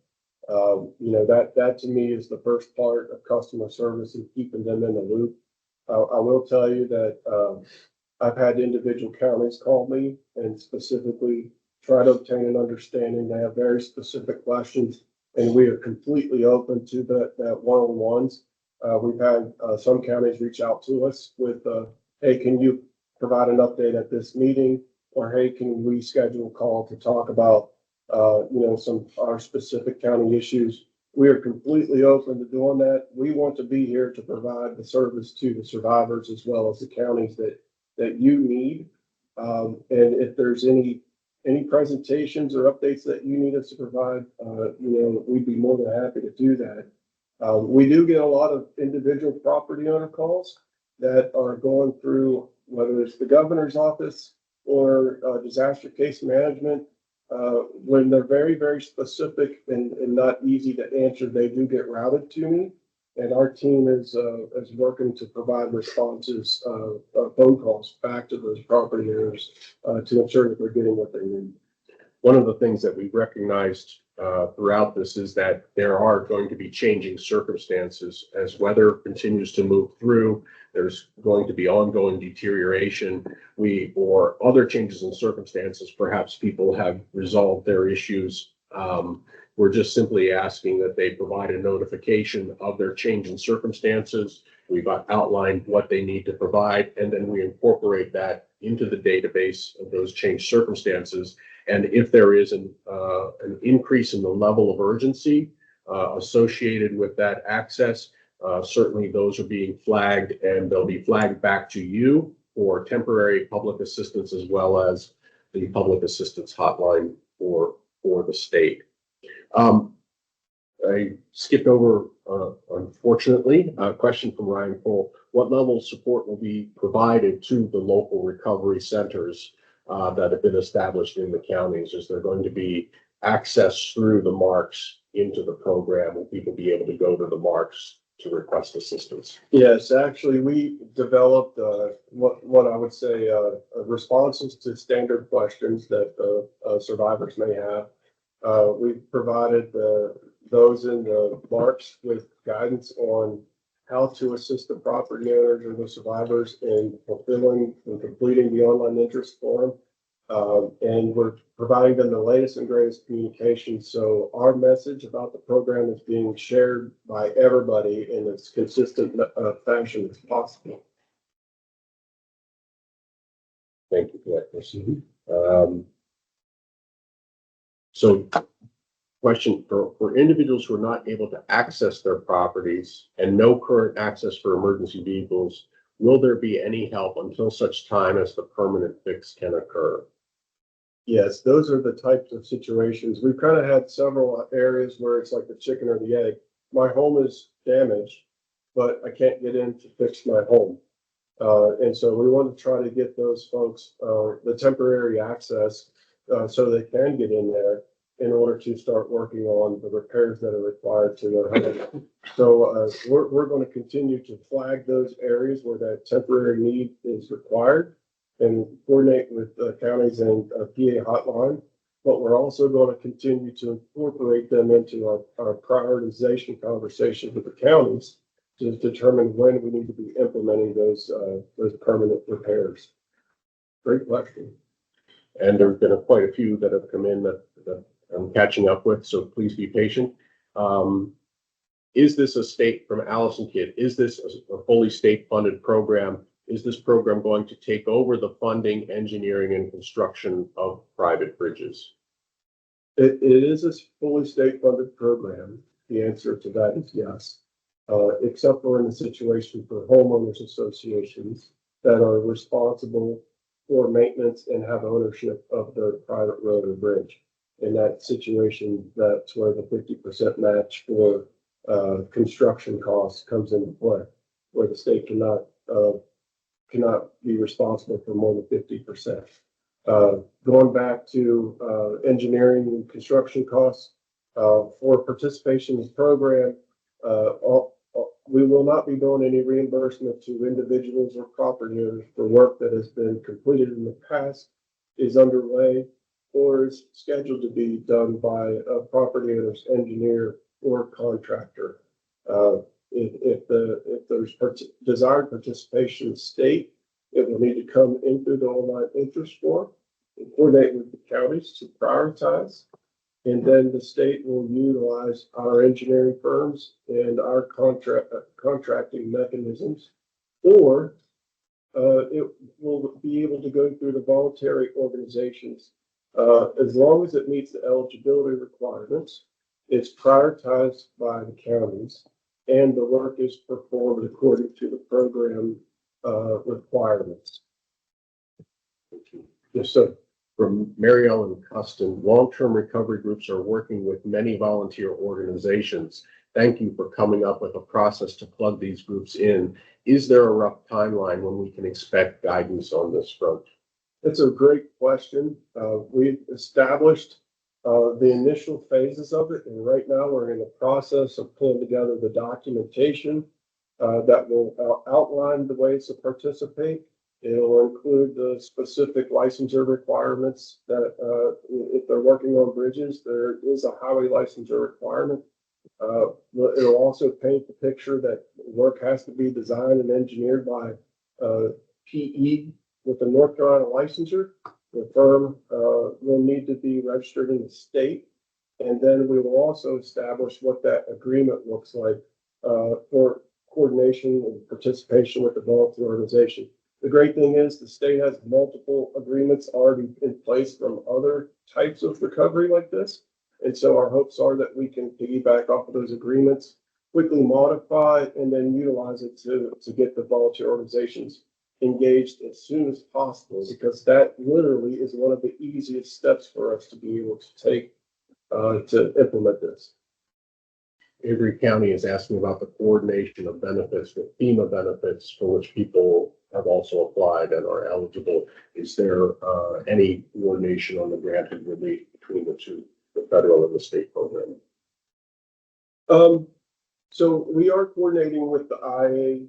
D: That to me is the first part of customer service and keeping them in the loop. I will tell you that I've had individual counties call me and specifically try to obtain an understanding. They have very specific questions, and we are completely open to that one-on-ones. We've had some counties reach out to us with, hey, can you provide an update at this meeting? Or, hey, can we schedule a call to talk about, some our specific county issues? We are completely open to doing that. We want to be here to provide the service to the survivors as well as the counties that you need. And if there's any presentations or updates that you need us to provide, we'd be more than happy to do that. We do get a lot of individual property owner calls that are going through, whether it's the governor's office or disaster case management. When they're very, very specific and not easy to answer, they do get routed to me. And our team is working to provide responses, phone calls back to those property owners to ensure that they're getting what they need.
A: One of the things that we recognized throughout this is that there are going to be changing circumstances as weather continues to move through. There's going to be ongoing deterioration. Or other changes in circumstances, perhaps people have resolved their issues. We're just simply asking that they provide a notification of their change in circumstances. We've outlined what they need to provide, and then we incorporate that into the database of those changed circumstances. And if there is an increase in the level of urgency associated with that access, certainly those are being flagged, and they'll be flagged back to you for temporary public assistance as well as the public assistance hotline for the state. I skipped over, unfortunately, a question from Ryan Cole. What level of support will be provided to the local recovery centers that have been established in the counties? Is there going to be access through the marks into the program? Will people be able to go to the marks to request assistance?
D: Yes, actually, we developed what I would say responses to standard questions that survivors may have. We provided those in the marks with guidance on how to assist the property owners or the survivors in fulfilling and completing the online interest form. And we're providing them the latest and greatest communication. So our message about the program is being shared by everybody in as consistent fashion as possible.
A: Thank you for that, Chris. So question for individuals who are not able to access their properties and no current access for emergency vehicles, will there be any help until such time as the permanent fix can occur?
D: Yes, those are the types of situations. We've kind of had several areas where it's like the chicken or the egg. My home is damaged, but I can't get in to fix my home. And so we want to try to get those folks the temporary access so they can get in there in order to start working on the repairs that are required to their home. So we're going to continue to flag those areas where that temporary need is required and coordinate with counties and PA hotline. But we're also going to continue to incorporate them into our prioritization conversations with the counties to determine when we need to be implementing those permanent repairs. Great question.
A: And there's been quite a few that have come in that I'm catching up with, so please be patient. Is this a state, from Allison Kidd, is this a fully state-funded program? Is this program going to take over the funding, engineering, and construction of private bridges?
D: It is a fully state-funded program. The answer to that is yes, except for in the situation for homeowners associations that are responsible for maintenance and have ownership of the private road or bridge. In that situation, that's where the 50% match for construction costs comes into play, where the state cannot be responsible for more than 50%. Going back to engineering and construction costs, for participation in this program, we will not be doing any reimbursement to individuals or property owners for work that has been completed in the past, is underway, or is scheduled to be done by a property owner's engineer or contractor. If there's desired participation in the state, it will need to come in through the online interest form and coordinate with the counties to prioritize. And then the state will utilize our engineering firms and our contracting mechanisms, or it will be able to go through the voluntary organizations. As long as it meets the eligibility requirements, it's prioritized by the counties, and the work is performed according to the program requirements.
A: Yes, sir. From Mary Ellen Custon, long-term recovery groups are working with many volunteer organizations. Thank you for coming up with a process to plug these groups in. Is there a rough timeline when we can expect guidance on this front?
D: It's a great question. We've established the initial phases of it, and right now we're in the process of pulling together the documentation that will outline the ways to participate. It'll include the specific licensure requirements that if they're working on bridges, there is a highway licensure requirement. It'll also paint the picture that work has to be designed and engineered by PE with the North Carolina licensure. The firm will need to be registered in the state. And then we will also establish what that agreement looks like for coordination and participation with the volunteer organization. The great thing is the state has multiple agreements already in place from other types of recovery like this. And so our hopes are that we can piggyback off of those agreements, quickly modify, and then utilize it to get the volunteer organizations engaged as soon as possible, because that literally is one of the easiest steps for us to be able to take to implement this.
A: Avery County is asking about the coordination of benefits with FEMA benefits for which people have also applied and are eligible. Is there any coordination on the granted relief between the two, the federal and the state program?
D: So we are coordinating with the IA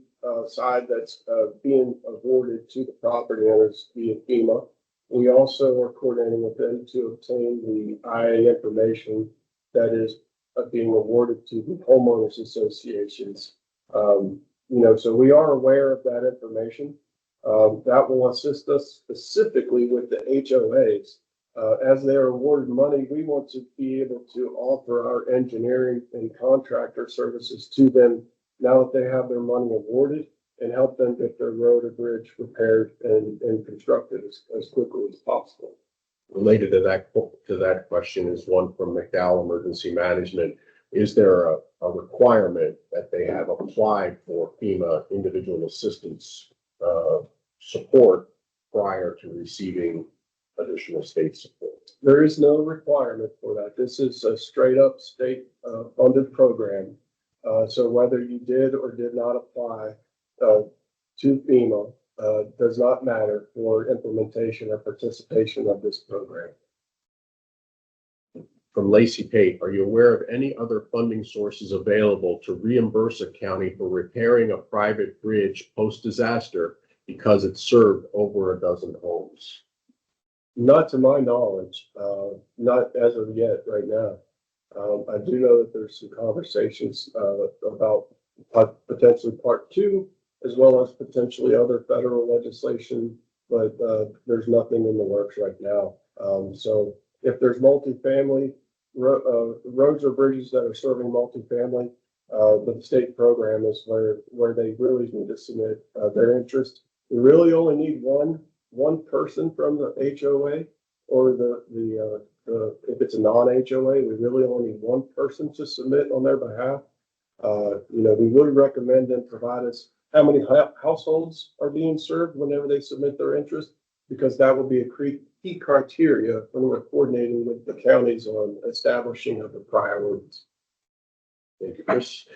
D: side that's being awarded to the property owners via FEMA. We also are coordinating with them to obtain the IA information that is being awarded to the homeowners associations. So we are aware of that information. That will assist us specifically with the HOAs. As they are awarded money, we want to be able to offer our engineering and contractor services to them now that they have their money awarded and help them get their road or bridge repaired and constructed as quickly as possible.
A: Related to that question is one from McDowell Emergency Management. Is there a requirement that they have applied for FEMA individual assistance support prior to receiving additional state support?
D: There is no requirement for that. This is a straight up state funded program. So whether you did or did not apply to FEMA does not matter for implementation or participation of this program.
A: From Lacey Pate, are you aware of any other funding sources available to reimburse a county for repairing a private bridge post-disaster because it served over a dozen homes?
D: Not to my knowledge, not as of yet right now. I do know that there's some conversations about potentially part two, as well as potentially other federal legislation, but there's nothing in the works right now. So if there's multifamily roads or bridges that are serving multifamily, the state program is where they really need to submit their interest. We really only need one person from the HOA or if it's a non-HOA, we really only need one person to submit on their behalf. We would recommend them provide us how many households are being served whenever they submit their interest, because that will be a key criteria when we're coordinating with the counties on establishing of the priorities.
A: Thank you, Chris.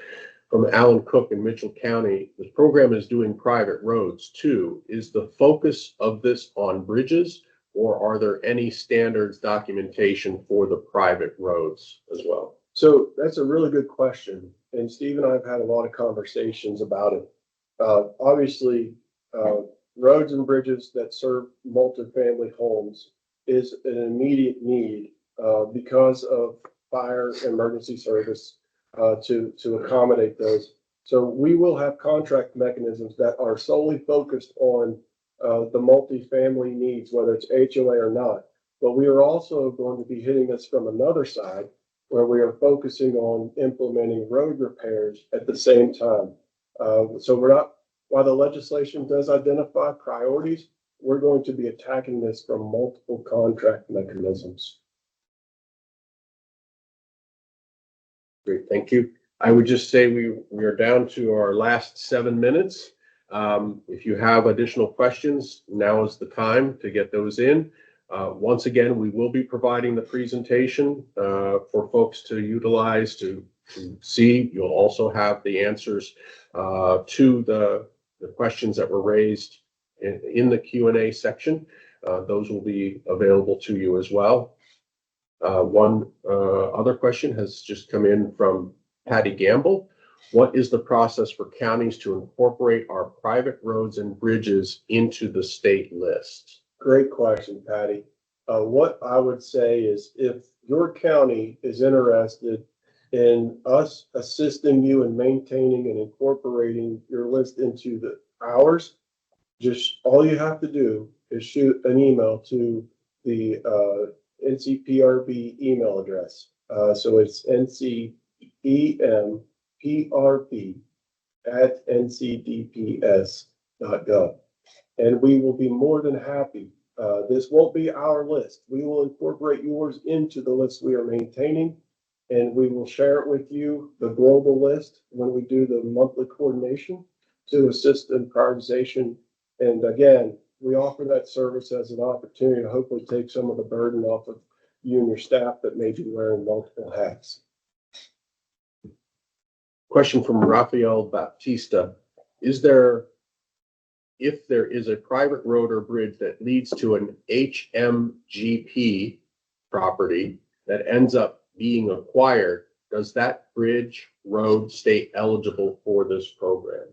A: From Alan Cook in Mitchell County, this program is doing private roads too. Is the focus of this on bridges, or are there any standards documentation for the private roads as well?
D: So that's a really good question. And Steve and I have had a lot of conversations about it. Obviously, roads and bridges that serve multifamily homes is an immediate need because of fire emergency service to accommodate those. So we will have contract mechanisms that are solely focused on the multifamily needs, whether it's HOA or not. But we are also going to be hitting this from another side, where we are focusing on implementing road repairs at the same time. So we're not, while the legislation does identify priorities, we're going to be attacking this from multiple contract mechanisms.
A: Great, thank you. I would just say we are down to our last 7 minutes. If you have additional questions, now is the time to get those in. Once again, we will be providing the presentation for folks to utilize to see. You'll also have the answers to the questions that were raised in the Q&A section. Those will be available to you as well. One other question has just come in from Patty Gamble. What is the process for counties to incorporate our private roads and bridges into the state list?
D: Great question, Patty. What I would say is, if your county is interested in us assisting you in maintaining and incorporating your list into ours, just all you have to do is shoot an email to the NCPRB email address. So it's NCEMPRB@ncdps.gov. And we will be more than happy. This won't be our list. We will incorporate yours into the list we are maintaining, and we will share it with you, the global list, when we do the monthly coordination to assist in prioritization. And again, we offer that service as an opportunity to hopefully take some of the burden off of you and your staff that may be wearing multiple hats.
A: Question from Rafael Baptista. If there is a private road or bridge that leads to an HMGP property that ends up being acquired, does that bridge, road stay eligible for this program?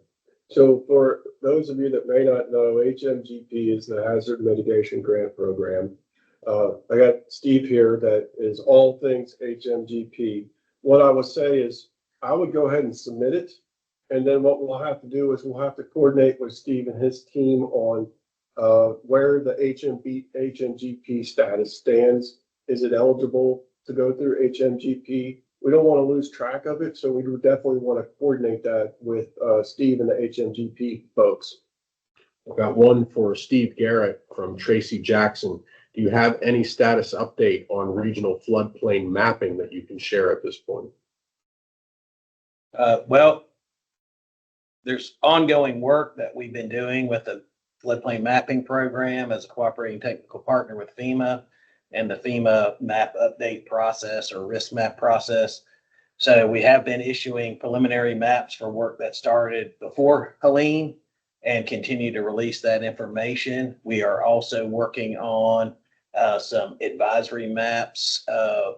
D: So for those of you that may not know, HMGP is the Hazard Mitigation Grant Program. I got Steve here that is all things HMGP. What I would say is I would go ahead and submit it. And then what we'll have to do is we'll have to coordinate with Steve and his team on where the HMGP status stands. Is it eligible to go through HMGP? We don't want to lose track of it, so we would definitely want to coordinate that with Steve and the HMGP folks.
A: I've got one for Steve Garrett from Tracy Jackson. Do you have any status update on regional floodplain mapping that you can share at this point?
C: Well, there's ongoing work that we've been doing with the floodplain mapping program as a cooperating technical partner with FEMA and the FEMA map update process or risk map process. So we have been issuing preliminary maps for work that started before Helene and continue to release that information. We are also working on some advisory maps,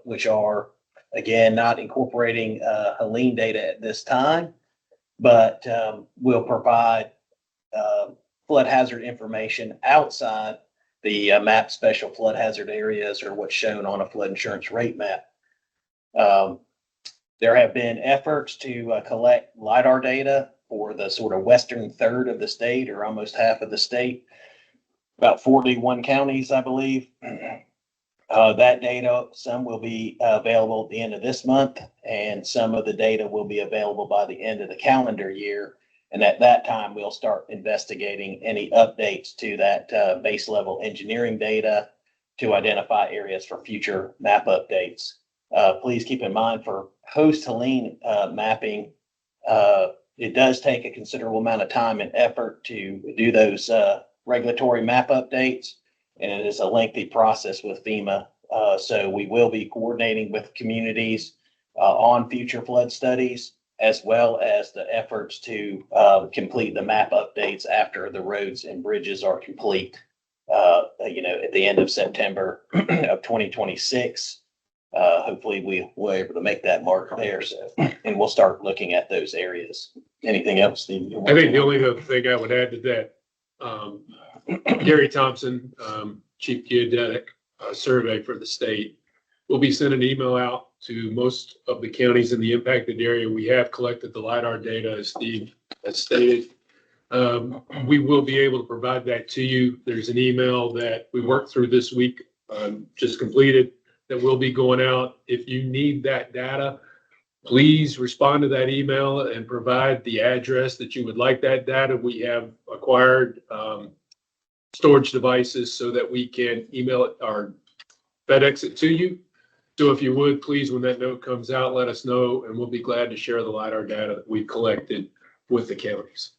C: which are, again, not incorporating Helene data at this time, but will provide flood hazard information outside the map special flood hazard areas or what's shown on a flood insurance rate map. There have been efforts to collect LiDAR data for the sort of western third of the state or almost half of the state, about 41 counties, I believe. That data, some will be available at the end of this month, and some of the data will be available by the end of the calendar year. And at that time, we'll start investigating any updates to that base level engineering data to identify areas for future map updates. Please keep in mind for post-Helene mapping, it does take a considerable amount of time and effort to do those regulatory map updates, and it is a lengthy process with FEMA. So we will be coordinating with communities on future flood studies, as well as the efforts to complete the map updates after the roads and bridges are complete, at the end of September of 2026. Hopefully we will be able to make that mark there. So, and we'll start looking at those areas. Anything else, Steve?
B: I think the only other thing I would add to that, Gary Thompson, Chief Geodetic Survey for the state, will be sending an email out to most of the counties in the impacted area. We have collected the LiDAR data, as Steve has stated. We will be able to provide that to you. There's an email that we worked through this week, just completed, that will be going out. If you need that data, please respond to that email and provide the address that you would like that data. We have acquired storage devices so that we can email it or FedEx it to you. So if you would, please, when that note comes out, let us know, and we'll be glad to share the LiDAR data that we've collected with the counties.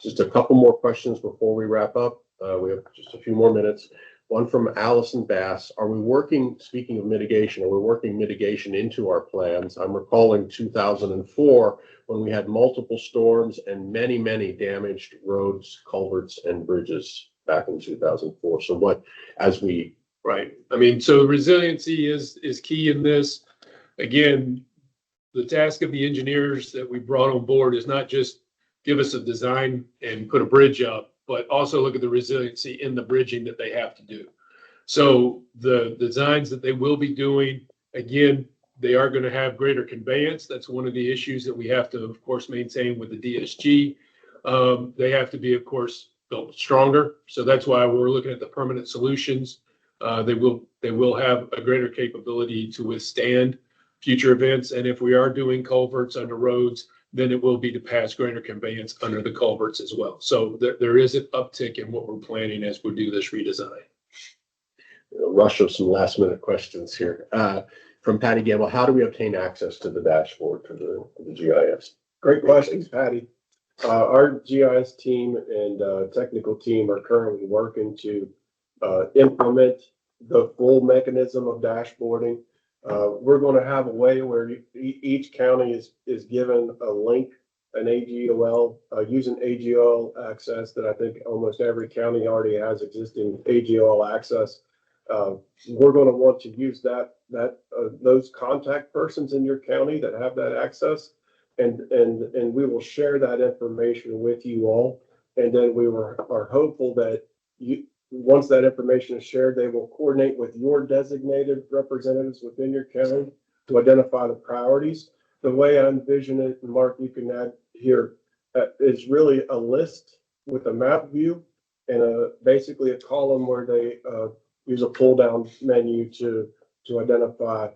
A: Just a couple more questions before we wrap up. We have just a few more minutes. One from Allison Bass. Are we working, speaking of mitigation, are we working mitigation into our plans? I'm recalling 2004 when we had multiple storms and many, many damaged roads, culverts, and bridges back in 2004. So what, as we...
B: Right. I mean, so resiliency is key in this. Again, the task of the engineers that we brought on board is not just give us a design and put a bridge up, but also look at the resiliency in the bridging that they have to do. So the designs that they will be doing, again, they are going to have greater conveyance. That's one of the issues that we have to, of course, maintain with the DSG. They have to be, of course, built stronger. So that's why we're looking at the permanent solutions. They will have a greater capability to withstand future events. And if we are doing culverts under roads, then it will be to pass greater conveyance under the culverts as well. So there is an uptick in what we're planning as we do this redesign.
A: Rush of some last minute questions here. From Patty Gamble, how do we obtain access to the dashboard for the GIS?
D: Great questions, Patty. Our GIS team and technical team are currently working to implement the full mechanism of dashboarding. We're going to have a way where each county is given a link, an AGOL, using AGOL access that I think almost every county already has existing AGOL access. we're going to want to use those contact persons in your county that have that access. And we will share that information with you all. And then are hopeful that once that information is shared, they will coordinate with your designated representatives within your county to identify the priorities. The way I envision it, and Mark, you can add here, is really a list with a map view and basically a column where they use a pull down menu to identify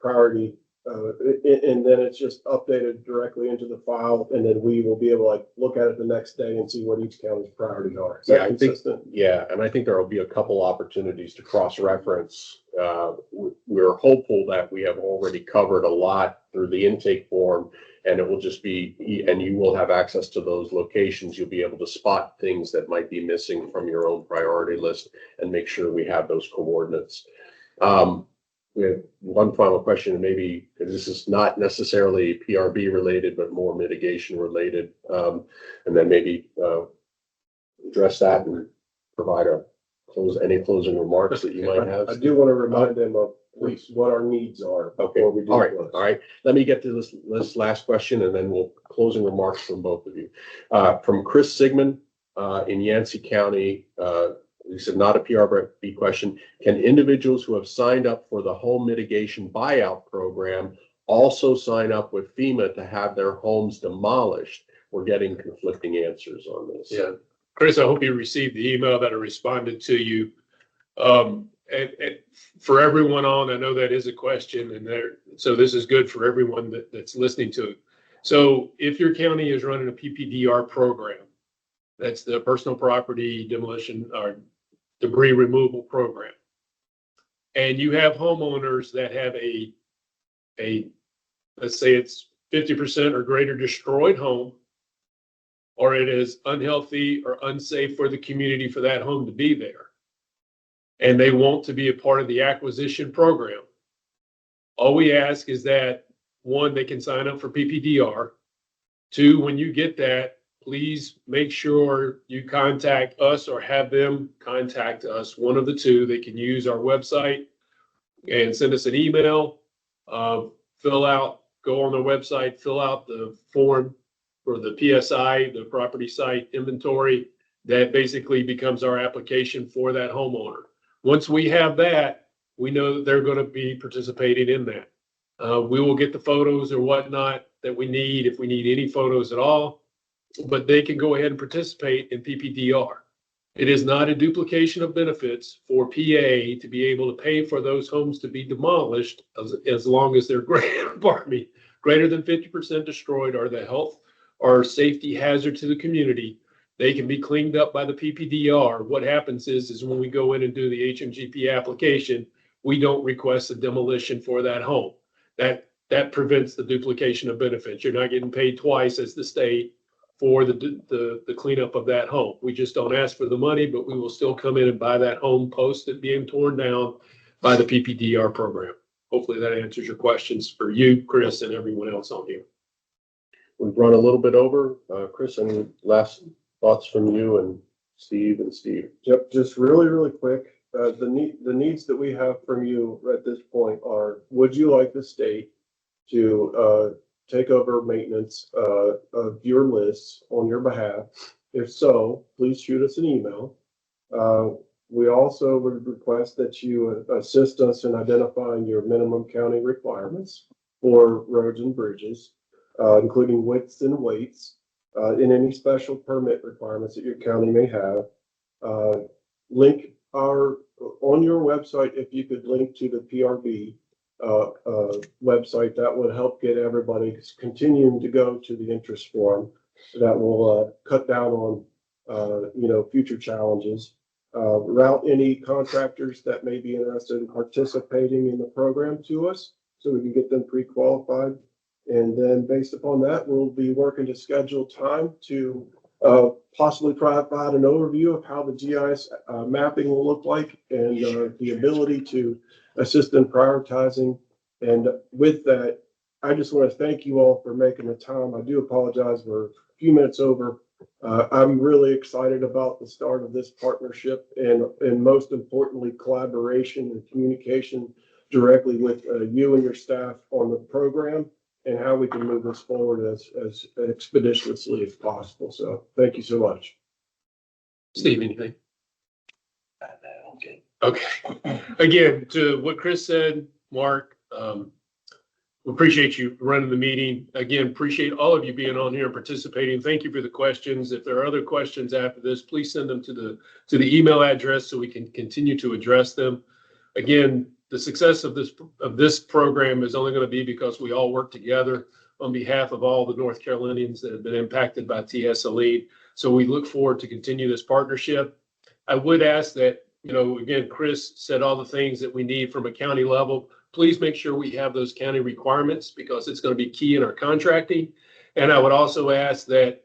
D: priority. And then it's just updated directly into the file, and then we will be able to look at it the next day and see what each county's priorities are. Is that consistent?
A: And I think there will be a couple opportunities to cross-reference. We're hopeful that we have already covered a lot through the intake form, and it will just be, and you will have access to those locations. You'll be able to spot things that might be missing from your own priority list and make sure we have those coordinates. We have one final question, and maybe this is not necessarily PRB related, but more mitigation related. And then maybe address that and provide any closing remarks that you might have.
D: I do want to remind them of what our needs are.
A: Okay.
D: Before we do
A: All right.
D: close.
A: All right. Let me get to this last question, and then we'll closing remarks from both of you. From Chris Sigmund in Yancey County. He said, not a PRB question. Can individuals who have signed up for the home mitigation buyout program also sign up with FEMA to have their homes demolished? We're getting conflicting answers on this.
B: Yeah. Chris, I hope you received the email that I responded to you. And for everyone on, I know that is a question, and so this is good for everyone that's listening to it. So if your county is running a PPDR program, that's the personal property demolition or debris removal program, and you have homeowners that have a let's say it's 50% or greater destroyed home, or it is unhealthy or unsafe for the community for that home to be there, and they want to be a part of the acquisition program, all we ask is that, one, they can sign up for PPDR. Two, when you get that, please make sure you contact us or have them contact us. One of the two. They can use our website and send us an email, go on the website, fill out the form for the PSI, the property site inventory. That basically becomes our application for that homeowner. Once we have that, we know that they're going to be participating in that. We will get the photos or whatnot that we need, if we need any photos at all, but they can go ahead and participate in PPDR. It is not a duplication of benefits for PA to be able to pay for those homes to be demolished as long as they're greater than 50% destroyed or the health or safety hazard to the community. They can be cleaned up by the PPDR. What happens is when we go in and do the HMGP application, we don't request a demolition for that home. That prevents the duplication of benefits. You're not getting paid twice as the state for the cleanup of that home. We just don't ask for the money, but we will still come in and buy that home post it being torn down by the PPDR program. Hopefully that answers your questions for you, Chris, and everyone else on here.
A: We've run a little bit over. Chris, any last thoughts from you and Steve?
D: Yep, just really quick. The needs that we have from you at this point are: would you like the state to take over maintenance of your lists on your behalf? If so, please shoot us an email. We also would request that you assist us in identifying your minimum county requirements for roads and bridges, including widths and weights, and any special permit requirements that your county may have. Link on your website, if you could link to the PRB website, that would help get everybody continuing to go to the interest form. That will cut down on future challenges. Route any contractors that may be interested in participating in the program to us so we can get them pre-qualified. And then based upon that, we'll be working to schedule time to possibly provide an overview of how the GIS mapping will look like, and the ability to assist in prioritizing. And with that, I just want to thank you all for making the time. I do apologize, we're a few minutes over, I'm really excited about the start of this partnership and most importantly, collaboration and communication directly with you and your staff on the program and how we can move this forward as expeditiously as possible. So thank you so much.
B: Steve, anything?
C: Okay.
B: Okay. Again, to what Chris said, Mark, we appreciate you running the meeting. Again, appreciate all of you being on here and participating. Thank you for the questions. If there are other questions after this, please send them to the email address so we can continue to address them. Again, the success of this program is only going to be because we all work together on behalf of all the North Carolinians that have been impacted by TSLE. So we look forward to continue this partnership. I would ask that, again, Chris said all the things that we need from a county level. Please make sure we have those county requirements because it's going to be key in our contracting. And I would also ask that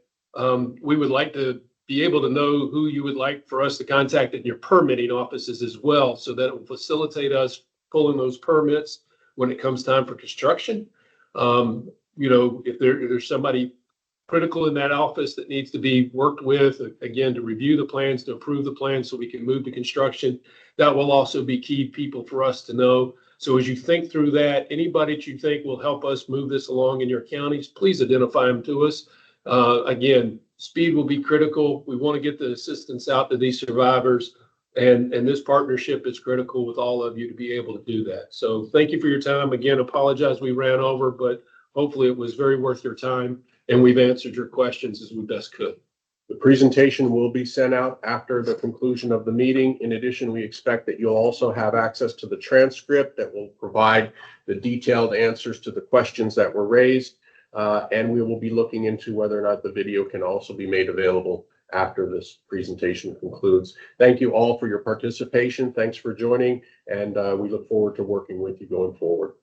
B: we would like to be able to know who you would like for us to contact in your permitting offices as well, so that it will facilitate us pulling those permits when it comes time for construction. If there's somebody critical in that office that needs to be worked with, again, to review the plans, to approve the plans so we can move to construction, that will also be key people for us to know. So as you think through that, anybody that you think will help us move this along in your counties, please identify them to us. Again, speed will be critical. We want to get the assistance out to these survivors, and this partnership is critical with all of you to be able to do that. So thank you for your time. Again, apologize we ran over, but hopefully it was very worth your time, and we've answered your questions as we best could.
A: The presentation will be sent out after the conclusion of the meeting. In addition, we expect that you'll also have access to the transcript that will provide the detailed answers to the questions that were raised. And we will be looking into whether or not the video can also be made available after this presentation concludes. Thank you all for your participation. Thanks for joining, and we look forward to working with you going forward.